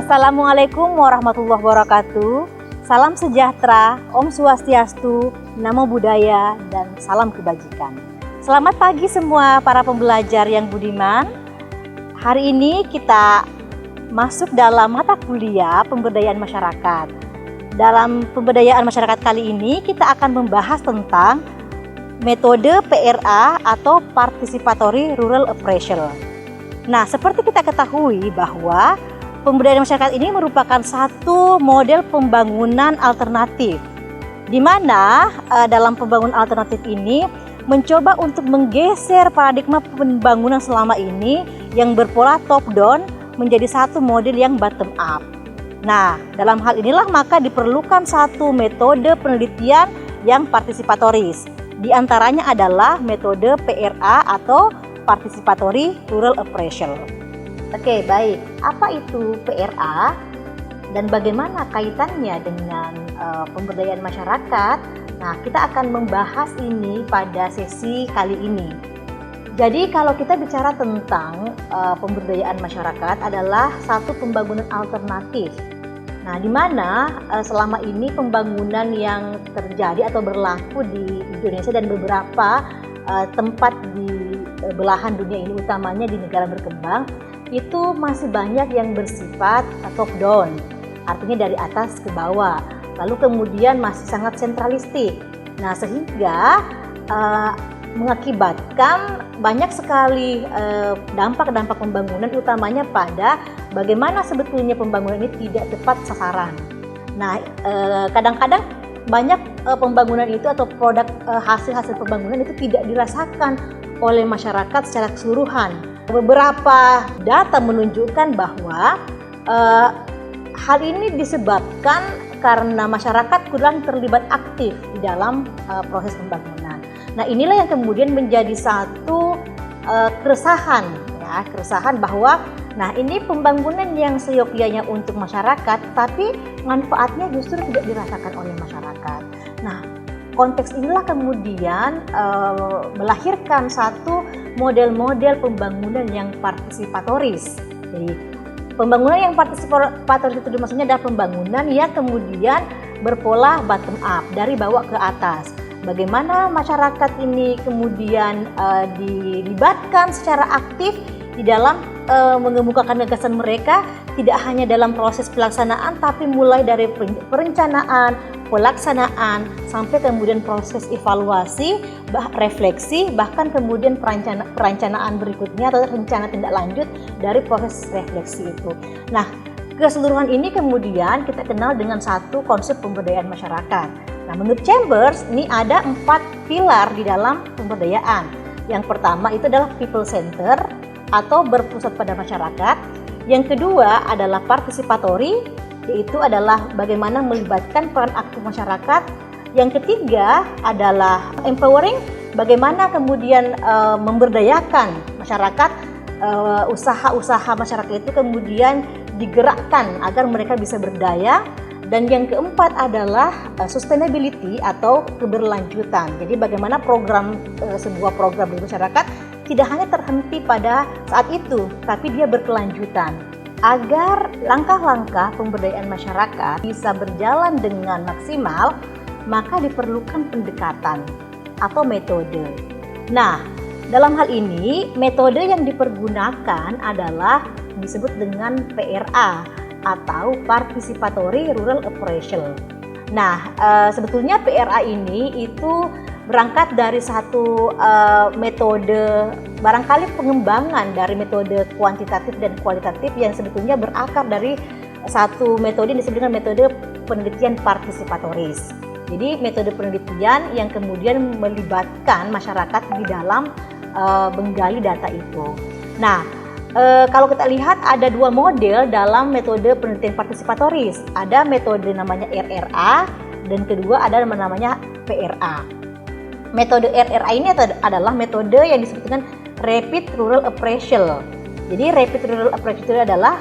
Assalamualaikum warahmatullahi wabarakatuh. Salam sejahtera, Om Swastiastu, Namo Buddhaya, dan salam kebajikan. Selamat pagi semua para pembelajar yang budiman. Hari ini kita masuk dalam mata kuliah pemberdayaan masyarakat. Dalam pemberdayaan masyarakat kali ini kita akan membahas tentang metode PRA atau Participatory Rural Appraisal. Nah, seperti kita ketahui bahwa pemberdayaan masyarakat ini merupakan satu model pembangunan alternatif, di mana dalam pembangunan alternatif ini mencoba untuk menggeser paradigma pembangunan selama ini yang berpola top down menjadi satu model yang bottom up. Nah, dalam hal inilah maka diperlukan satu metode penelitian yang partisipatoris. Di antaranya adalah metode PRA atau Participatory Rural Appraisal. Oke, baik. Apa itu PRA dan bagaimana kaitannya dengan pemberdayaan masyarakat? Nah, kita akan membahas ini pada sesi kali ini. Jadi, kalau kita bicara tentang pemberdayaan masyarakat adalah satu pembangunan alternatif. Nah, di mana selama ini pembangunan yang terjadi atau berlaku di Indonesia dan beberapa tempat di belahan dunia ini, utamanya di negara berkembang, itu masih banyak yang bersifat top down, artinya dari atas ke bawah, lalu kemudian masih sangat sentralistik. Nah, sehingga mengakibatkan banyak sekali dampak-dampak pembangunan, utamanya pada bagaimana sebetulnya pembangunan ini tidak tepat sasaran. Nah, kadang-kadang banyak pembangunan itu atau produk hasil-hasil pembangunan itu tidak dirasakan oleh masyarakat secara keseluruhan. Beberapa data menunjukkan bahwa hal ini disebabkan karena masyarakat kurang terlibat aktif di dalam proses pembangunan. Nah, inilah yang kemudian menjadi satu keresahan bahwa ini pembangunan yang seyogyanya untuk masyarakat, tapi manfaatnya justru tidak dirasakan oleh masyarakat. Nah, konteks inilah kemudian melahirkan satu model-model pembangunan yang partisipatoris. Jadi, pembangunan yang partisipatoris itu maksudnya adalah pembangunan yang kemudian berpola bottom up, dari bawah ke atas. Bagaimana masyarakat ini kemudian dilibatkan secara aktif di dalam mengemukakan gagasan mereka, tidak hanya dalam proses pelaksanaan, tapi mulai dari perencanaan, pelaksanaan, sampai kemudian proses evaluasi, refleksi, bahkan kemudian perencanaan berikutnya atau rencana tindak lanjut dari proses refleksi itu. Nah, keseluruhan ini kemudian kita kenal dengan satu konsep pemberdayaan masyarakat. Nah, menurut Chambers, ini ada 4 pilar di dalam pemberdayaan. Yang pertama itu adalah people center atau berpusat pada masyarakat. Yang kedua adalah participatory, yaitu adalah bagaimana melibatkan peran aktif masyarakat. Yang ketiga adalah empowering, bagaimana kemudian memberdayakan masyarakat, usaha-usaha masyarakat itu kemudian digerakkan agar mereka bisa berdaya. Dan yang keempat adalah sustainability atau keberlanjutan. Jadi bagaimana sebuah program di masyarakat tidak hanya terhenti pada saat itu, tapi dia berkelanjutan. Agar langkah-langkah pemberdayaan masyarakat bisa berjalan dengan maksimal, maka diperlukan pendekatan atau metode. Nah, dalam hal ini metode yang dipergunakan adalah disebut dengan PRA atau Participatory Rural Appraisal. Nah, sebetulnya PRA ini itu berangkat dari satu metode, barangkali pengembangan dari metode kuantitatif dan kualitatif yang sebetulnya berakar dari satu metode yang disebut dengan metode penelitian partisipatoris. Jadi metode penelitian yang kemudian melibatkan masyarakat di dalam menggali data itu. Nah, kalau kita lihat ada 2 model dalam metode penelitian partisipatoris. Ada metode namanya RRA dan kedua ada namanya PRA. Metode RRA ini adalah metode yang disebut dengan Rapid Rural Appraisal. Jadi Rapid Rural Appraisal itu adalah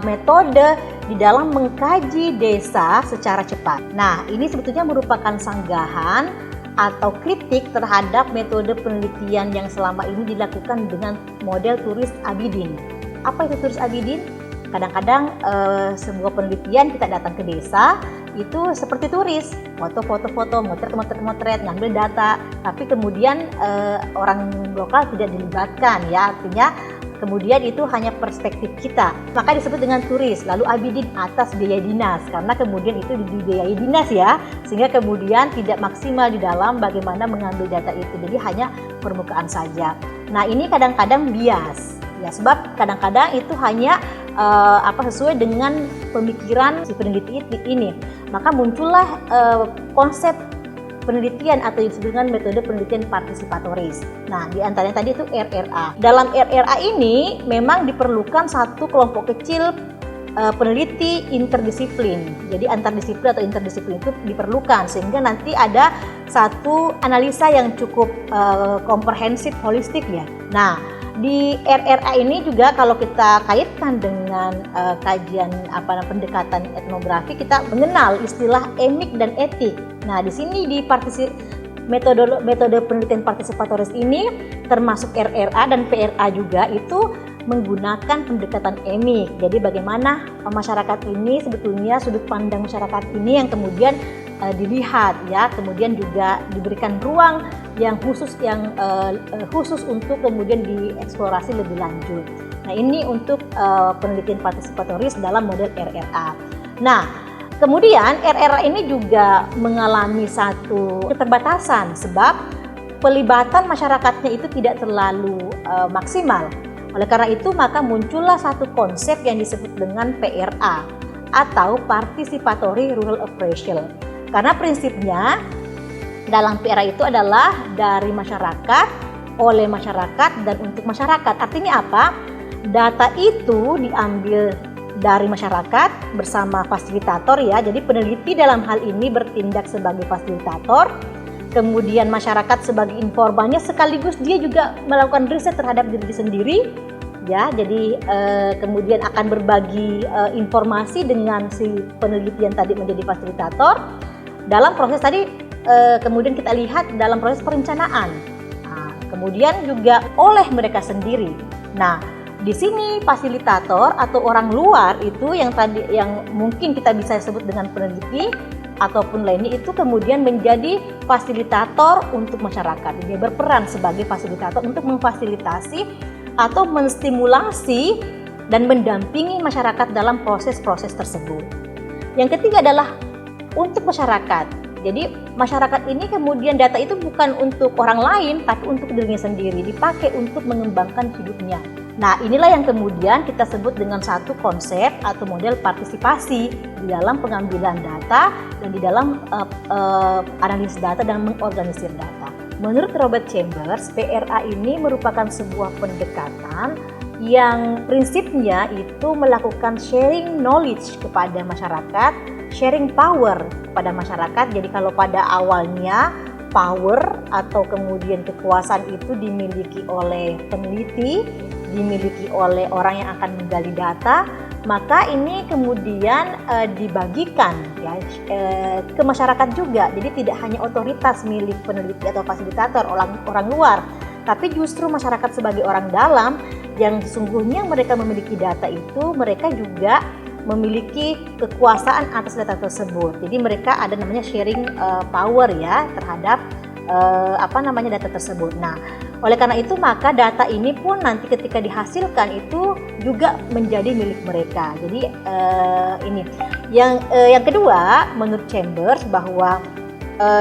metode di dalam mengkaji desa secara cepat. Nah, ini sebetulnya merupakan sanggahan atau kritik terhadap metode penelitian yang selama ini dilakukan dengan model turis Abidin. Apa itu turis Abidin? Kadang-kadang sebuah penelitian kita datang ke desa itu seperti turis, foto-foto, motret, ngambil data, tapi kemudian orang lokal tidak dilibatkan ya, artinya kemudian itu hanya perspektif kita, maka disebut dengan turis. Lalu abidin atas biaya dinas, karena kemudian itu dibiayai dinas ya, sehingga kemudian tidak maksimal di dalam bagaimana mengambil data itu, jadi hanya permukaan saja. Nah ini kadang-kadang bias ya, sebab kadang-kadang itu hanya sesuai dengan pemikiran si peneliti ini, maka muncullah konsep penelitian atau yang disebut dengan metode penelitian partisipatoris. Nah, di antaranya tadi itu RRA. Dalam RRA ini memang diperlukan satu kelompok kecil peneliti interdisiplin. Jadi antardisiplin atau interdisiplin itu diperlukan sehingga nanti ada satu analisa yang cukup komprehensif, holistik ya. Nah, di RRA ini juga kalau kita kaitkan dengan kajian pendekatan etnografi, kita mengenal istilah emik dan etik. Nah, di sini di metode penelitian partisipatoris ini termasuk RRA dan PRA juga itu menggunakan pendekatan emik. Jadi bagaimana masyarakat ini sebetulnya sudut pandang masyarakat ini yang kemudian dilihat ya, kemudian juga diberikan ruang yang khusus untuk kemudian dieksplorasi lebih lanjut. Nah ini untuk penelitian partisipatoris dalam model RRA. Nah kemudian RRA ini juga mengalami satu keterbatasan sebab pelibatan masyarakatnya itu tidak terlalu maksimal. Oleh karena itu maka muncullah satu konsep yang disebut dengan PRA atau Participatory Rural Appraisal. Karena prinsipnya dalam PRA itu adalah dari masyarakat, oleh masyarakat, dan untuk masyarakat. Artinya apa? Data itu diambil dari masyarakat bersama fasilitator ya. Jadi peneliti dalam hal ini bertindak sebagai fasilitator. Kemudian masyarakat sebagai informannya sekaligus dia juga melakukan riset terhadap diri sendiri. Ya, jadi kemudian akan berbagi informasi dengan si peneliti yang tadi menjadi fasilitator. Dalam proses tadi kemudian kita lihat dalam proses perencanaan, kemudian juga oleh mereka sendiri. Nah, di sini fasilitator atau orang luar itu yang mungkin kita bisa sebut dengan peneliti ataupun lainnya itu kemudian menjadi fasilitator untuk masyarakat. Dia berperan sebagai fasilitator untuk memfasilitasi atau menstimulasi dan mendampingi masyarakat dalam proses-proses tersebut. Yang ketiga adalah untuk masyarakat. Jadi masyarakat ini kemudian data itu bukan untuk orang lain tapi untuk dirinya sendiri, dipakai untuk mengembangkan hidupnya. Nah inilah yang kemudian kita sebut dengan satu konsep atau model partisipasi di dalam pengambilan data dan di dalam analisis data dan mengorganisir data. Menurut Robert Chambers, PRA ini merupakan sebuah pendekatan yang prinsipnya itu melakukan sharing knowledge kepada masyarakat, sharing power kepada masyarakat. Jadi kalau pada awalnya power atau kemudian kekuasaan itu dimiliki oleh peneliti, dimiliki oleh orang yang akan menggali data, maka ini kemudian dibagikan ya ke masyarakat juga. Jadi tidak hanya otoritas milik peneliti atau fasilitator orang luar, tapi justru masyarakat sebagai orang dalam yang sesungguhnya mereka memiliki data itu, mereka juga memiliki kekuasaan atas data tersebut. Jadi mereka ada namanya sharing power ya terhadap data tersebut. Nah, oleh karena itu maka data ini pun nanti ketika dihasilkan itu juga menjadi milik mereka. Jadi ini yang kedua menurut Chambers bahwa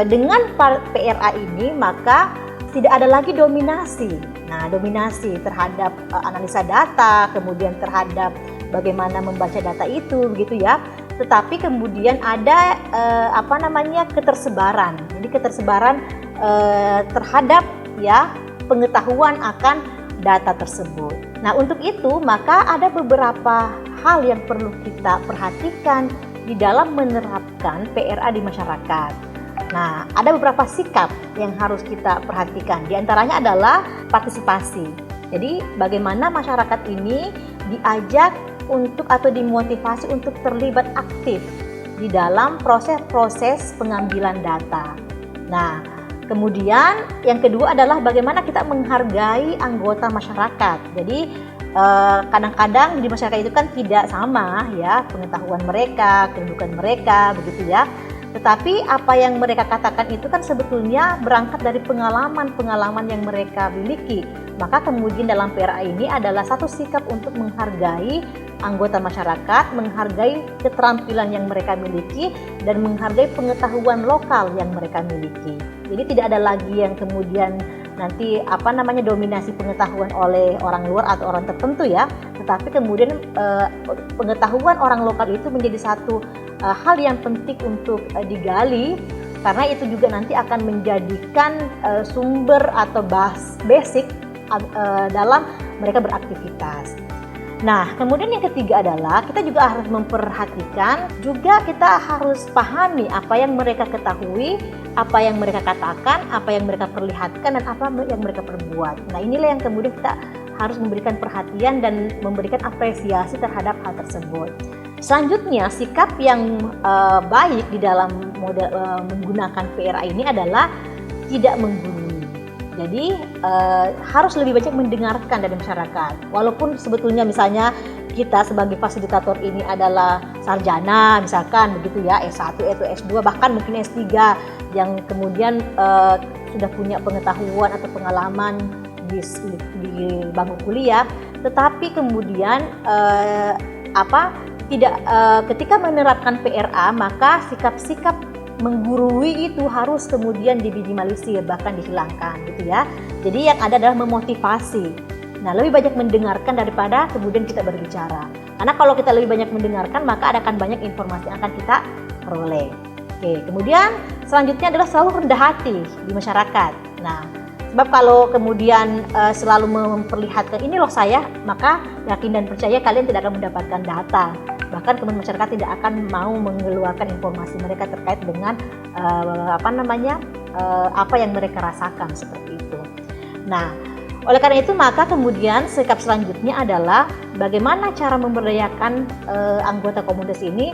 dengan PRA ini maka tidak ada lagi dominasi. Nah, dominasi terhadap analisa data, kemudian terhadap bagaimana membaca data itu, begitu ya. Tetapi kemudian ada ketersebaran. Jadi ketersebaran terhadap ya pengetahuan akan data tersebut. Nah, untuk itu maka ada beberapa hal yang perlu kita perhatikan di dalam menerapkan PRA di masyarakat. Nah, ada beberapa sikap yang harus kita perhatikan. Di antaranya adalah partisipasi. Jadi, bagaimana masyarakat ini diajak untuk atau dimotivasi untuk terlibat aktif di dalam proses-proses pengambilan data. Nah, kemudian yang kedua adalah bagaimana kita menghargai anggota masyarakat. Jadi, kadang-kadang di masyarakat itu kan tidak sama ya pengetahuan mereka, kedudukan mereka, begitu ya. Tetapi apa yang mereka katakan itu kan sebetulnya berangkat dari pengalaman-pengalaman yang mereka miliki. Maka kemudian dalam PRA ini adalah satu sikap untuk menghargai anggota masyarakat, menghargai keterampilan yang mereka miliki, dan menghargai pengetahuan lokal yang mereka miliki. Jadi tidak ada lagi yang kemudian nanti dominasi pengetahuan oleh orang luar atau orang tertentu ya, tetapi kemudian pengetahuan orang lokal itu menjadi satu hal yang penting untuk digali, karena itu juga nanti akan menjadikan sumber atau basic dalam mereka beraktivitas. Nah, kemudian yang ketiga adalah kita juga harus memperhatikan, juga kita harus pahami apa yang mereka ketahui, apa yang mereka katakan, apa yang mereka perlihatkan, dan apa yang mereka perbuat. Nah, inilah yang kemudian kita harus memberikan perhatian dan memberikan apresiasi terhadap hal tersebut. Selanjutnya, sikap yang baik di dalam model menggunakan PRA ini adalah tidak menggurui. Jadi harus lebih banyak mendengarkan dari masyarakat. Walaupun sebetulnya misalnya kita sebagai fasilitator ini adalah sarjana misalkan begitu ya, S1 atau S2 bahkan mungkin S3 yang kemudian sudah punya pengetahuan atau pengalaman di bangku kuliah, tetapi kemudian ketika menerapkan PRA maka sikap-sikap menggurui itu harus kemudian diminimalisir, bahkan dihilangkan gitu ya. Jadi yang ada adalah memotivasi. Nah, lebih banyak mendengarkan daripada kemudian kita berbicara. Karena kalau kita lebih banyak mendengarkan maka akan banyak informasi yang akan kita peroleh. Oke, kemudian selanjutnya adalah selalu rendah hati di masyarakat. Nah, sebab kalau kemudian selalu memperlihatkan ini loh saya, maka yakin dan percaya kalian tidak akan mendapatkan data. Bahkan kemudian masyarakat tidak akan mau mengeluarkan informasi mereka terkait dengan apa yang mereka rasakan seperti itu. Nah, oleh karena itu maka kemudian sikap selanjutnya adalah bagaimana cara memberdayakan anggota komunitas ini.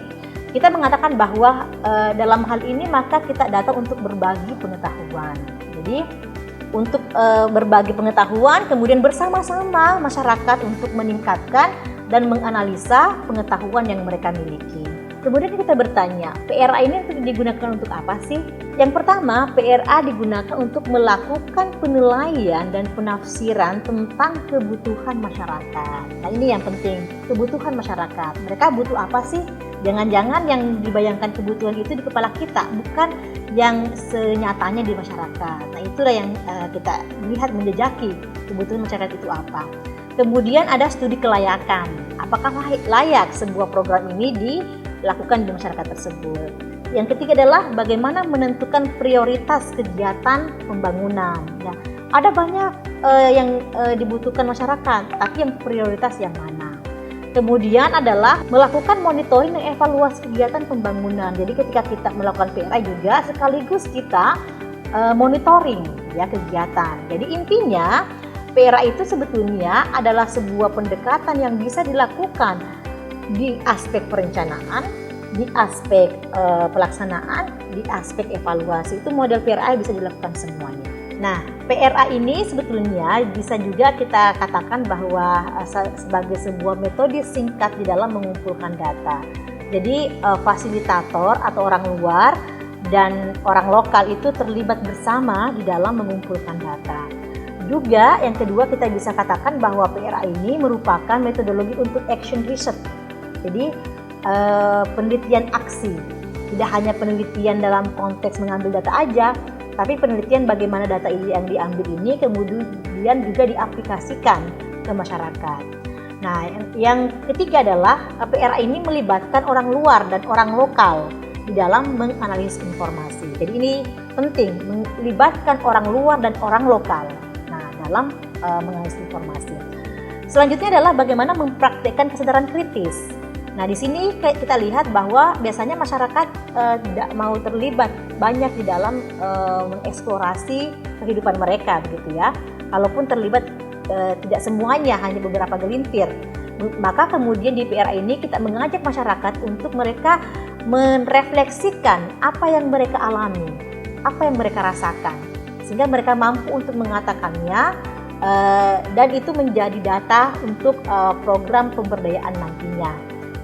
Kita mengatakan bahwa dalam hal ini maka kita datang untuk berbagi pengetahuan. Jadi untuk berbagi pengetahuan, kemudian bersama-sama masyarakat untuk meningkatkan dan menganalisa pengetahuan yang mereka miliki. Kemudian kita bertanya, PRA ini digunakan untuk apa sih? Yang pertama, PRA digunakan untuk melakukan penilaian dan penafsiran tentang kebutuhan masyarakat. Nah, ini yang penting, kebutuhan masyarakat. Mereka butuh apa sih? Jangan-jangan yang dibayangkan kebutuhan itu di kepala kita, bukan yang senyatanya di masyarakat. Nah, itulah yang kita lihat menjejaki kebutuhan masyarakat itu apa. Kemudian ada studi kelayakan. Apakah layak sebuah program ini dilakukan di masyarakat tersebut? Yang ketiga adalah bagaimana menentukan prioritas kegiatan pembangunan. Ya, ada banyak yang dibutuhkan masyarakat, tapi yang prioritas yang mana? Kemudian adalah melakukan monitoring dan evaluasi kegiatan pembangunan. Jadi ketika kita melakukan PRA juga sekaligus kita monitoring ya kegiatan. Jadi intinya PRA itu sebetulnya adalah sebuah pendekatan yang bisa dilakukan di aspek perencanaan, di aspek pelaksanaan, di aspek evaluasi. Itu model PRA bisa dilakukan semuanya. Nah, PRA ini sebetulnya bisa juga kita katakan bahwa sebagai sebuah metode singkat di dalam mengumpulkan data. Jadi fasilitator atau orang luar dan orang lokal itu terlibat bersama di dalam mengumpulkan data. Juga yang kedua kita bisa katakan bahwa PRA ini merupakan metodologi untuk action research. Jadi penelitian aksi, tidak hanya penelitian dalam konteks mengambil data aja, tapi penelitian bagaimana data yang diambil ini kemudian juga diaplikasikan ke masyarakat. Nah, yang ketiga adalah PRA ini melibatkan orang luar dan orang lokal di dalam menganalisis informasi. Jadi ini penting, melibatkan orang luar dan orang lokal dalam menganalisis informasi. Selanjutnya adalah bagaimana mempraktikkan kesadaran kritis. Nah, di sini kita lihat bahwa biasanya masyarakat tidak mau terlibat banyak di dalam mengeksplorasi kehidupan mereka, begitu ya. Kalaupun terlibat tidak semuanya, hanya beberapa gelintir. Maka kemudian di PRA ini kita mengajak masyarakat untuk mereka merefleksikan apa yang mereka alami, apa yang mereka rasakan, sehingga mereka mampu untuk mengatakannya dan itu menjadi data untuk program pemberdayaan nantinya.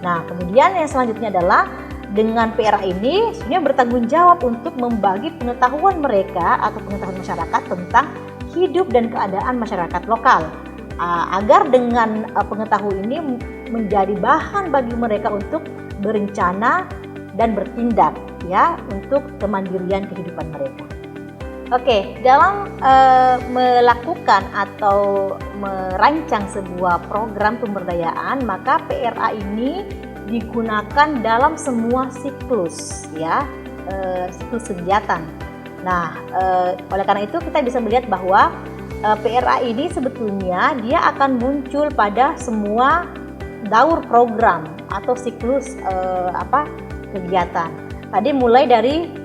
Nah, kemudian yang selanjutnya adalah dengan PRA ini sebenarnya bertanggung jawab untuk membagi pengetahuan mereka atau pengetahuan masyarakat tentang hidup dan keadaan masyarakat lokal, agar dengan pengetahuan ini menjadi bahan bagi mereka untuk berencana dan bertindak ya untuk kemandirian kehidupan mereka. Oke, dalam melakukan atau merancang sebuah program pemberdayaan, maka PRA ini digunakan dalam semua siklus ya, siklus kegiatan. Nah, oleh karena itu kita bisa melihat bahwa PRA ini sebetulnya dia akan muncul pada semua daur program atau siklus kegiatan. Tadi mulai dari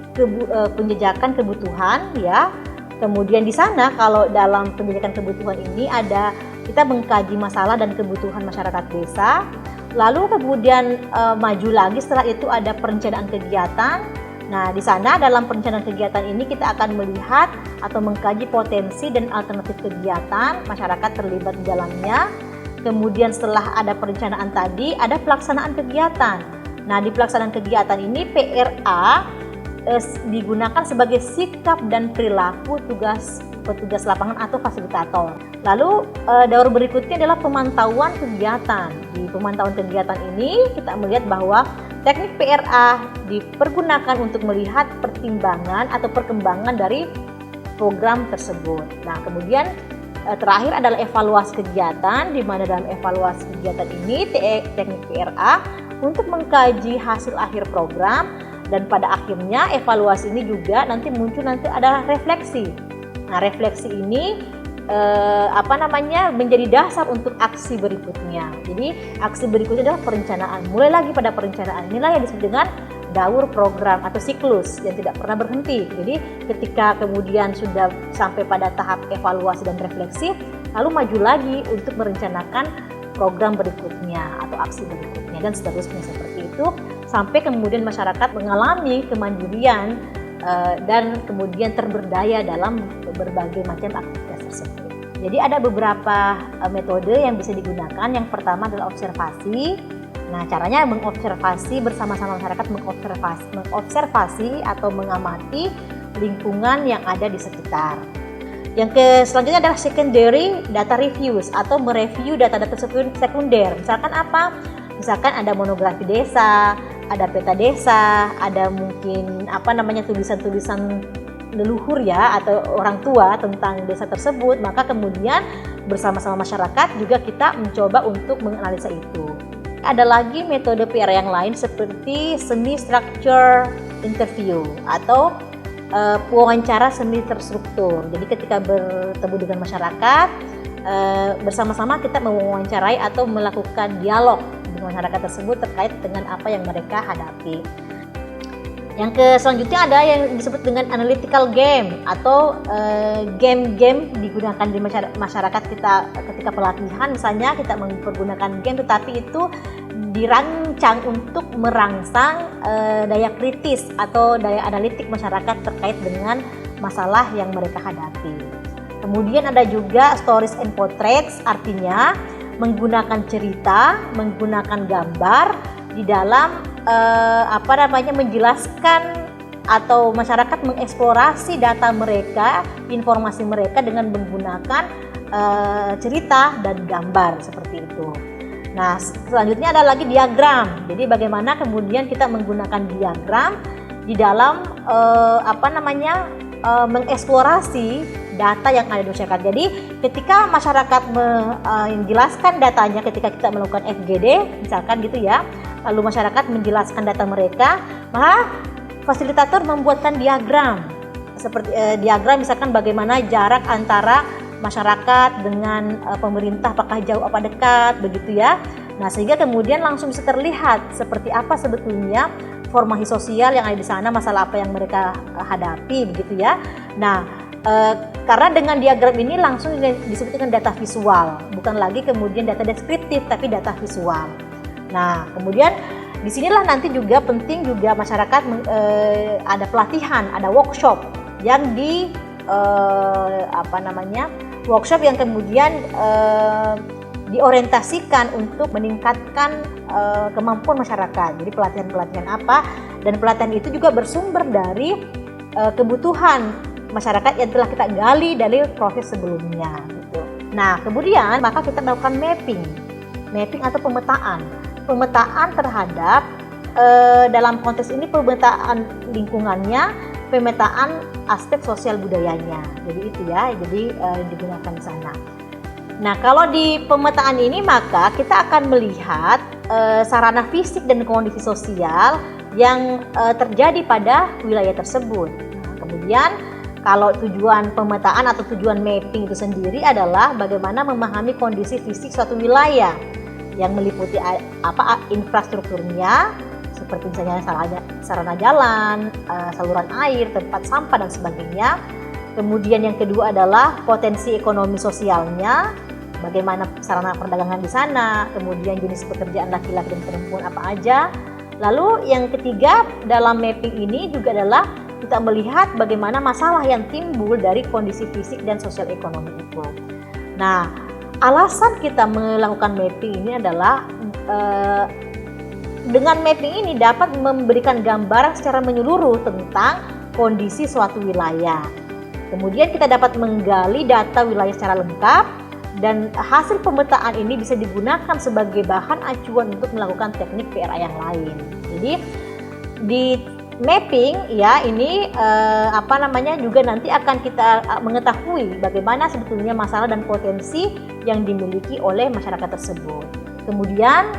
penjajakan kebutuhan ya. Kemudian di sana kalau dalam penjajakan kebutuhan ini ada kita mengkaji masalah dan kebutuhan masyarakat desa. Lalu kemudian maju lagi setelah itu ada perencanaan kegiatan. Nah, di sana dalam perencanaan kegiatan ini kita akan melihat atau mengkaji potensi dan alternatif kegiatan masyarakat terlibat di dalamnya. Kemudian setelah ada perencanaan tadi ada pelaksanaan kegiatan. Nah, di pelaksanaan kegiatan ini PRA digunakan sebagai sikap dan perilaku petugas lapangan atau fasilitator. Lalu daur berikutnya adalah pemantauan kegiatan. Di pemantauan kegiatan ini kita melihat bahwa teknik PRA dipergunakan untuk melihat pertimbangan atau perkembangan dari program tersebut. Nah, kemudian terakhir adalah evaluasi kegiatan, di mana dalam evaluasi kegiatan ini teknik PRA untuk mengkaji hasil akhir program. Dan pada akhirnya evaluasi ini juga nanti muncul ada refleksi. Nah, refleksi ini menjadi dasar untuk aksi berikutnya. Jadi aksi berikutnya adalah perencanaan. Mulai lagi pada perencanaan inilah yang disebut dengan daur program atau siklus yang tidak pernah berhenti. Jadi ketika kemudian sudah sampai pada tahap evaluasi dan refleksi, lalu maju lagi untuk merencanakan program berikutnya atau aksi berikutnya dan seterusnya seperti itu. Sampai kemudian masyarakat mengalami kemandirian dan kemudian terberdaya dalam berbagai macam aktivitas tersebut. Jadi ada beberapa metode yang bisa digunakan. Yang pertama adalah observasi. Nah, caranya mengobservasi bersama-sama masyarakat, mengobservasi atau mengamati lingkungan yang ada di sekitar. Yang selanjutnya adalah secondary data reviews atau mereview data-data sekunder. Misalkan apa? Misalkan ada monografi desa, ada peta desa, ada mungkin tulisan-tulisan leluhur ya atau orang tua tentang desa tersebut, maka kemudian bersama-sama masyarakat juga kita mencoba untuk menganalisa itu. Ada lagi metode PR yang lain seperti semi structure interview atau wawancara semi terstruktur. Jadi ketika bertemu dengan masyarakat, bersama-sama kita mewawancarai atau melakukan dialog dengan masyarakat tersebut terkait dengan apa yang mereka hadapi. Yang selanjutnya ada yang disebut dengan analytical game atau game-game digunakan di masyarakat kita ketika pelatihan. Misalnya kita mempergunakan game tetapi itu dirancang untuk merangsang daya kritis atau daya analitik masyarakat terkait dengan masalah yang mereka hadapi. Kemudian ada juga stories and portraits, artinya menggunakan cerita, menggunakan gambar di dalam menjelaskan atau masyarakat mengeksplorasi data mereka, informasi mereka dengan menggunakan cerita dan gambar seperti itu. Nah, selanjutnya ada lagi diagram. Jadi bagaimana kemudian kita menggunakan diagram di dalam mengeksplorasi data yang ada di masyarakat. Jadi ketika masyarakat menjelaskan datanya, ketika kita melakukan FGD misalkan gitu ya, lalu masyarakat menjelaskan data mereka, maka fasilitator membuatkan diagram. Seperti diagram misalkan bagaimana jarak antara masyarakat dengan pemerintah, apakah jauh apa dekat begitu ya. Nah, sehingga kemudian langsung bisa terlihat seperti apa sebetulnya formasi sosial yang ada di sana, masalah apa yang mereka hadapi begitu ya. Nah, karena dengan diagram ini langsung disebut dengan data visual, bukan lagi kemudian data deskriptif tapi data visual. Nah, kemudian disinilah nanti juga penting juga masyarakat ada pelatihan, ada workshop yang Workshop yang kemudian diorientasikan untuk meningkatkan kemampuan masyarakat. Jadi pelatihan-pelatihan apa, dan pelatihan itu juga bersumber dari kebutuhan masyarakat yang telah kita gali dari proses sebelumnya gitu. Nah, kemudian maka kita melakukan mapping atau pemetaan terhadap dalam konteks ini pemetaan lingkungannya, pemetaan aspek sosial budayanya. Jadi itu ya, jadi digunakan di sana. Nah, kalau di pemetaan ini maka kita akan melihat sarana fisik dan kondisi sosial yang terjadi pada wilayah tersebut. Nah, kemudian kalau tujuan pemetaan atau tujuan mapping itu sendiri adalah bagaimana memahami kondisi fisik suatu wilayah yang meliputi infrastrukturnya, seperti misalnya sarana jalan, saluran air, tempat sampah dan sebagainya. Kemudian yang kedua adalah potensi ekonomi sosialnya, bagaimana sarana perdagangan di sana, kemudian jenis pekerjaan laki-laki dan perempuan apa aja. Lalu yang ketiga dalam mapping ini juga adalah kita melihat bagaimana masalah yang timbul dari kondisi fisik dan sosial ekonomi itu. Nah, alasan kita melakukan mapping ini adalah dengan mapping ini dapat memberikan gambaran secara menyeluruh tentang kondisi suatu wilayah. Kemudian kita dapat menggali data wilayah secara lengkap, dan hasil pemetaan ini bisa digunakan sebagai bahan acuan untuk melakukan teknik PRA yang lain. Jadi di mapping ya ini juga nanti akan kita mengetahui bagaimana sebetulnya masalah dan potensi yang dimiliki oleh masyarakat tersebut. Kemudian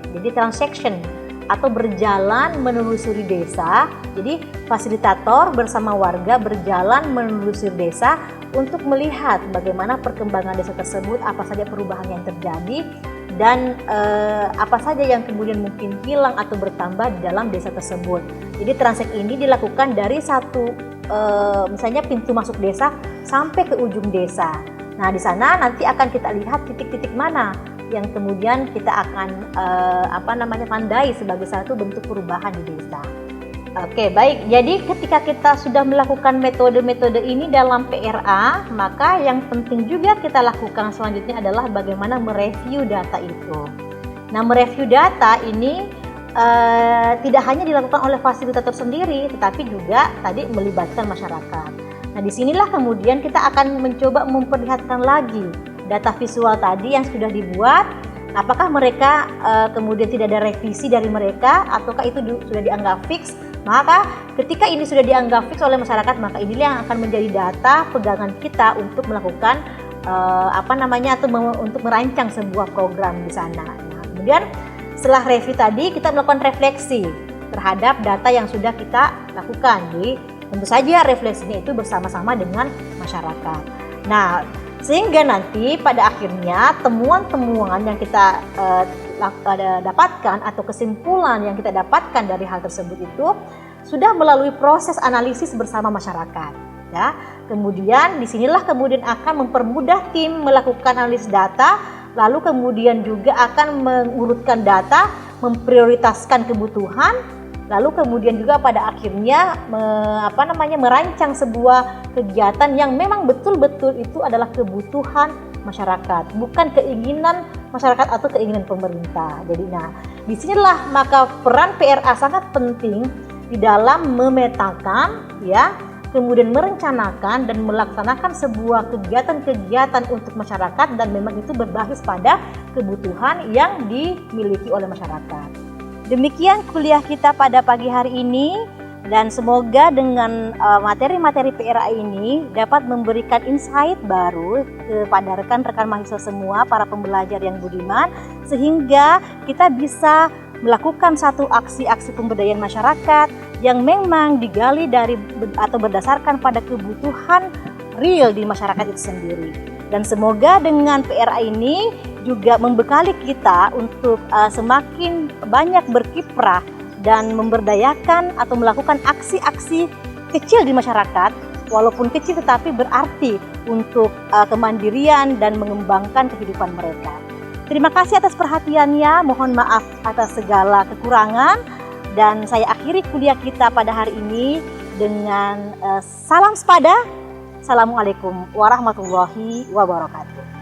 jadi transaction atau berjalan menelusuri desa. Jadi fasilitator bersama warga berjalan menelusuri desa untuk melihat bagaimana perkembangan desa tersebut, apa saja perubahan yang terjadi, dan apa saja yang kemudian mungkin hilang atau bertambah di dalam desa tersebut. Jadi transaksi ini dilakukan dari satu misalnya pintu masuk desa sampai ke ujung desa. Nah, di sana nanti akan kita lihat titik-titik mana yang kemudian kita akan tandai sebagai satu bentuk perubahan di desa. Oke, baik. Jadi ketika kita sudah melakukan metode-metode ini dalam PRA, maka yang penting juga kita lakukan selanjutnya adalah bagaimana mereview data itu. Nah, mereview data ini tidak hanya dilakukan oleh fasilitator sendiri, tetapi juga tadi melibatkan masyarakat. Nah, disinilah kemudian kita akan mencoba memperlihatkan lagi data visual tadi yang sudah dibuat. Apakah mereka kemudian tidak ada revisi dari mereka, ataukah itu sudah dianggap fix? Maka ketika ini sudah dianggap fix oleh masyarakat, maka inilah yang akan menjadi data pegangan kita untuk melakukan untuk merancang sebuah program di sana. Nah, kemudian setelah review tadi kita melakukan refleksi terhadap data yang sudah kita lakukan. Jadi tentu saja refleksinya itu bersama-sama dengan masyarakat. Nah, sehingga nanti pada akhirnya temuan-temuan yang kita dapatkan atau kesimpulan yang kita dapatkan dari hal tersebut itu sudah melalui proses analisis bersama masyarakat. Ya, kemudian disinilah kemudian akan mempermudah tim melakukan analisis data, lalu kemudian juga akan mengurutkan data, memprioritaskan kebutuhan, lalu kemudian juga pada akhirnya merancang sebuah kegiatan yang memang betul-betul itu adalah kebutuhan masyarakat, bukan keinginan masyarakat atau keinginan pemerintah. Jadi disinilah maka peran PRA sangat penting di dalam memetakan, ya, kemudian merencanakan dan melaksanakan sebuah kegiatan-kegiatan untuk masyarakat, dan memang itu berbasis pada kebutuhan yang dimiliki oleh masyarakat. Demikian kuliah kita pada pagi hari ini, dan semoga dengan materi-materi PRA ini dapat memberikan insight baru kepada rekan-rekan mahasiswa semua, para pembelajar yang budiman, sehingga kita bisa melakukan satu aksi-aksi pemberdayaan masyarakat yang memang digali dari atau berdasarkan pada kebutuhan real di masyarakat itu sendiri. Dan semoga dengan PRA ini juga membekali kita untuk semakin banyak berkiprah dan memberdayakan atau melakukan aksi-aksi kecil di masyarakat, walaupun kecil tetapi berarti untuk kemandirian dan mengembangkan kehidupan mereka. Terima kasih atas perhatiannya, mohon maaf atas segala kekurangan, dan saya akhiri kuliah kita pada hari ini dengan salam sepada, Assalamualaikum warahmatullahi wabarakatuh.